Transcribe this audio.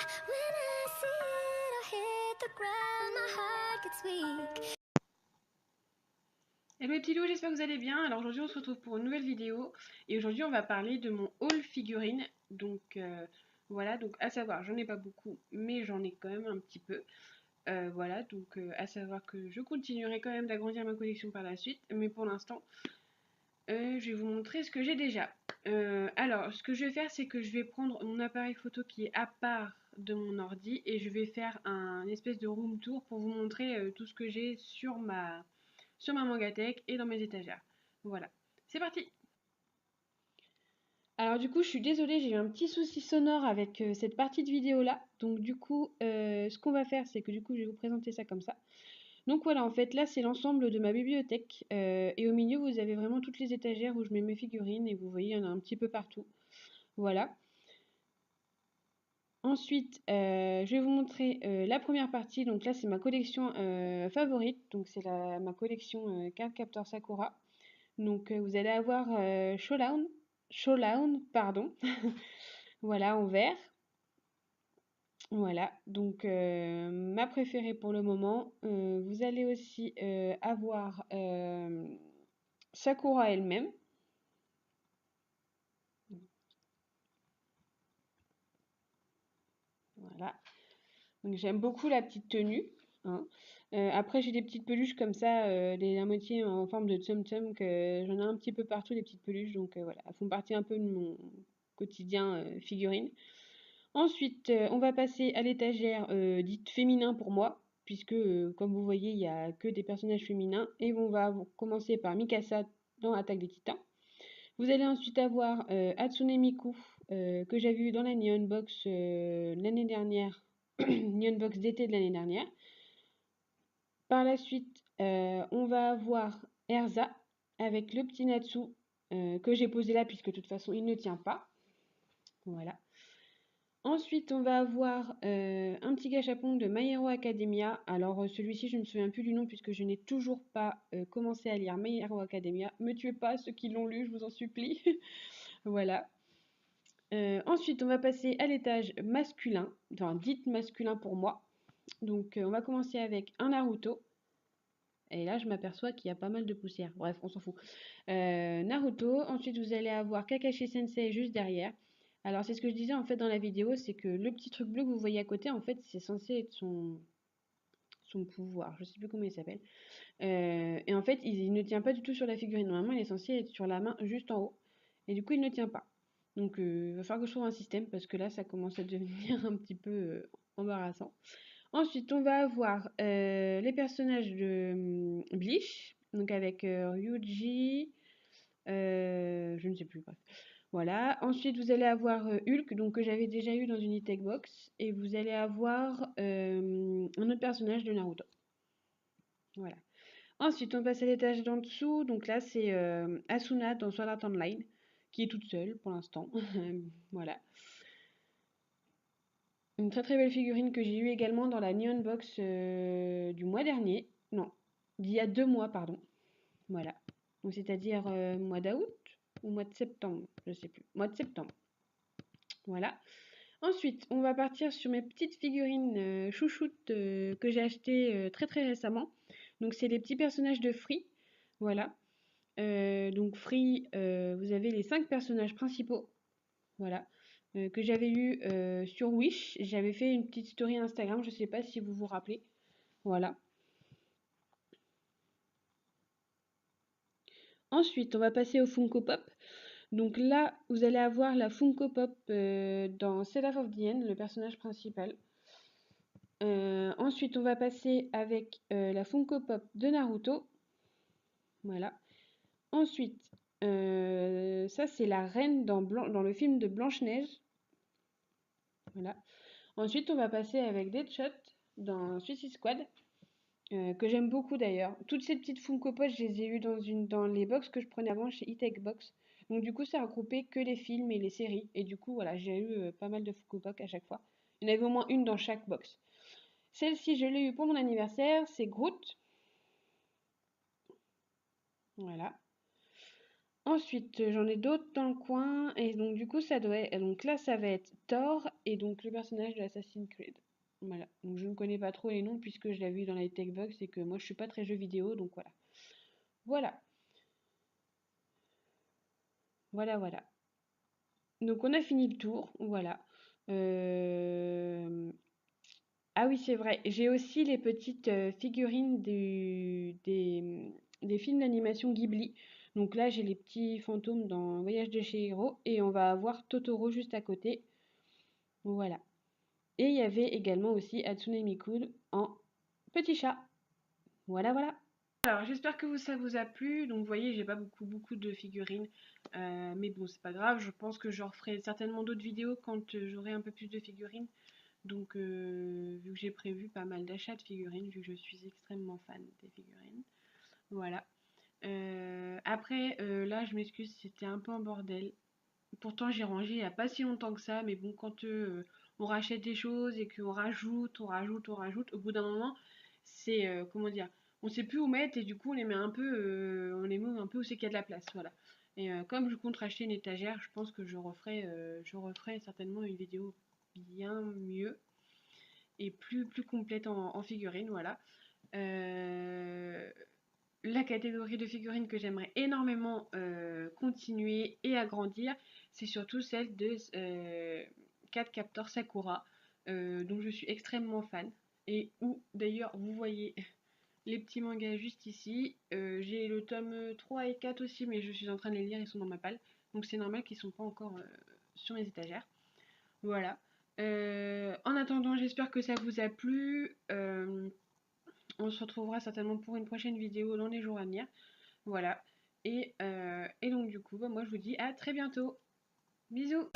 When I see it, I hit the ground, my heart gets weak. Hello les petits loups, j'espère que vous allez bien. Alors aujourd'hui on se retrouve pour une nouvelle vidéo et aujourd'hui on va parler de mon haul figurine. Donc voilà, donc à savoir, j'en ai pas beaucoup mais j'en ai quand même un petit peu. Voilà, donc à savoir que je continuerai quand même d'agrandir ma collection par la suite, mais pour l'instant je vais vous montrer ce que j'ai déjà. Alors ce que je vais faire, c'est que je vais prendre mon appareil photo qui est à part de mon ordi et je vais faire un espèce de room tour pour vous montrer tout ce que j'ai sur ma Mangatech et dans mes étagères. Voilà, c'est parti. Alors du coup, je suis désolée, j'ai eu un petit souci sonore avec cette partie de vidéo là. Donc du coup, ce qu'on va faire, c'est que du coup, je vais vous présenter ça comme ça. Donc voilà, en fait, là, c'est l'ensemble de ma bibliothèque. Et au milieu, vous avez vraiment toutes les étagères où je mets mes figurines. Et vous voyez, il y en a un petit peu partout. Voilà. Ensuite, je vais vous montrer la première partie. Donc là, c'est ma collection favorite. Donc c'est ma collection Card Captor Sakura. Donc vous allez avoir Showdown, pardon. Voilà, en vert. Voilà, donc ma préférée pour le moment. Vous allez aussi avoir Sakura elle-même. Voilà, donc j'aime beaucoup la petite tenue, hein. Après j'ai des petites peluches comme ça, la moitié en forme de tsum-tsum, que j'en ai un petit peu partout, des petites peluches, donc voilà, elles font partie un peu de mon quotidien figurine. Ensuite, on va passer à l'étagère dite féminin pour moi, puisque comme vous voyez, il n'y a que des personnages féminins. Et on va commencer par Mikasa dans Attaque des Titans. Vous allez ensuite avoir Hatsune Miku, que j'avais eu dans la Neon Box l'année dernière, Neon Box d'été de l'année dernière. Par la suite, on va avoir Erza avec le petit Natsu que j'ai posé là, puisque de toute façon, il ne tient pas. Voilà. Ensuite, on va avoir un petit gâchapon de My Hero Academia. Alors, celui-ci, je ne me souviens plus du nom puisque je n'ai toujours pas commencé à lire My Hero Academia. Me tuez pas ceux qui l'ont lu, je vous en supplie. Voilà. Ensuite, on va passer à l'étage masculin, enfin, dit masculin pour moi. Donc, on va commencer avec un Naruto. Et là, je m'aperçois qu'il y a pas mal de poussière. Bref, on s'en fout. Naruto. Ensuite, vous allez avoir Kakashi Sensei juste derrière. Alors, c'est ce que je disais en fait dans la vidéo, c'est que le petit truc bleu que vous voyez à côté, en fait, c'est censé être son pouvoir. Je sais plus comment il s'appelle. Et en fait, il ne tient pas du tout sur la figurine. Normalement, il est censé être sur la main juste en haut. Et du coup, il ne tient pas. Donc, il va falloir que je trouve un système parce que là, ça commence à devenir un petit peu embarrassant. Ensuite, on va avoir les personnages de Bleach, donc avec Ryuji, je ne sais plus, bref. Voilà. Ensuite, vous allez avoir Hulk, donc que j'avais déjà eu dans une e-tech box, et vous allez avoir un autre personnage de Naruto. Voilà. Ensuite, on passe à l'étage d'en dessous, donc là, c'est Asuna dans Sword Art Online, qui est toute seule pour l'instant. Voilà. Une très très belle figurine que j'ai eue également dans la Neon Box du mois dernier. Non, d'il y a 2 mois, pardon. Voilà. Donc c'est-à-dire mois d'août ou mois de septembre, je sais plus. Mois de septembre. Voilà. Ensuite, on va partir sur mes petites figurines chouchoutes que j'ai achetées très très récemment. Donc c'est les petits personnages de Free. Voilà. Donc Free, vous avez les 5 personnages principaux. Voilà. Que j'avais eu sur Wish. J'avais fait une petite story Instagram, je ne sais pas si vous vous rappelez. Voilà. Ensuite, on va passer au Funko Pop. Donc là, vous allez avoir la Funko Pop dans Seraph of the End, le personnage principal. Ensuite, on va passer avec la Funko Pop de Naruto. Voilà. Ensuite, ça c'est la reine dans le film de Blanche-Neige. Voilà. Ensuite, on va passer avec Deadshot dans Suicide Squad, que j'aime beaucoup d'ailleurs. Toutes ces petites Funko Pop, je les ai eues dans les box que je prenais avant chez e-tech Box. Donc du coup, ça regroupait que les films et les séries. Et du coup, voilà, j'ai eu pas mal de Funko Pop à chaque fois. Il y en avait au moins une dans chaque box. Celle-ci, je l'ai eue pour mon anniversaire, c'est Groot. Voilà. Ensuite, j'en ai d'autres dans le coin et donc du coup donc là ça va être Thor et donc le personnage de Assassin's Creed. Voilà, donc je ne connais pas trop les noms puisque je l'ai vu dans la Tech Box et que moi je suis pas très jeu vidéo donc voilà. Voilà, voilà. Donc on a fini le tour, voilà. Ah oui, c'est vrai, j'ai aussi les petites figurines des films d'animation Ghibli. Donc là, j'ai les petits fantômes dans Voyage de Chihiro et on va avoir Totoro juste à côté. Voilà. Et il y avait également aussi Hatsune Miku en petit chat. Voilà. Alors, j'espère que ça vous a plu. Donc, vous voyez, j'ai pas beaucoup de figurines. Mais bon, c'est pas grave. Je pense que je referai certainement d'autres vidéos quand j'aurai un peu plus de figurines. Donc, vu que j'ai prévu pas mal d'achats de figurines, vu que je suis extrêmement fan des figurines. Voilà. Après, là, je m'excuse, c'était un peu en bordel. Pourtant, j'ai rangé il n'y a pas si longtemps que ça, mais bon, quand on rachète des choses et qu'on rajoute, au bout d'un moment, c'est, comment dire, on sait plus où mettre et du coup, on les met un peu où c'est qu'il y a de la place, voilà. Et comme je compte racheter une étagère, je pense que je referai certainement une vidéo bien mieux et plus complète en figurines, voilà. Euh, la catégorie de figurines que j'aimerais énormément continuer et agrandir, c'est surtout celle de Cat Captor Sakura, dont je suis extrêmement fan. Et où d'ailleurs vous voyez les petits mangas juste ici. J'ai le tome 3 et 4 aussi, mais je suis en train de les lire, ils sont dans ma palle. Donc c'est normal qu'ils ne sont pas encore sur mes étagères. Voilà. En attendant, j'espère que ça vous a plu. On se retrouvera certainement pour une prochaine vidéo dans les jours à venir. Voilà. Et donc du coup, moi je vous dis à très bientôt. Bisous.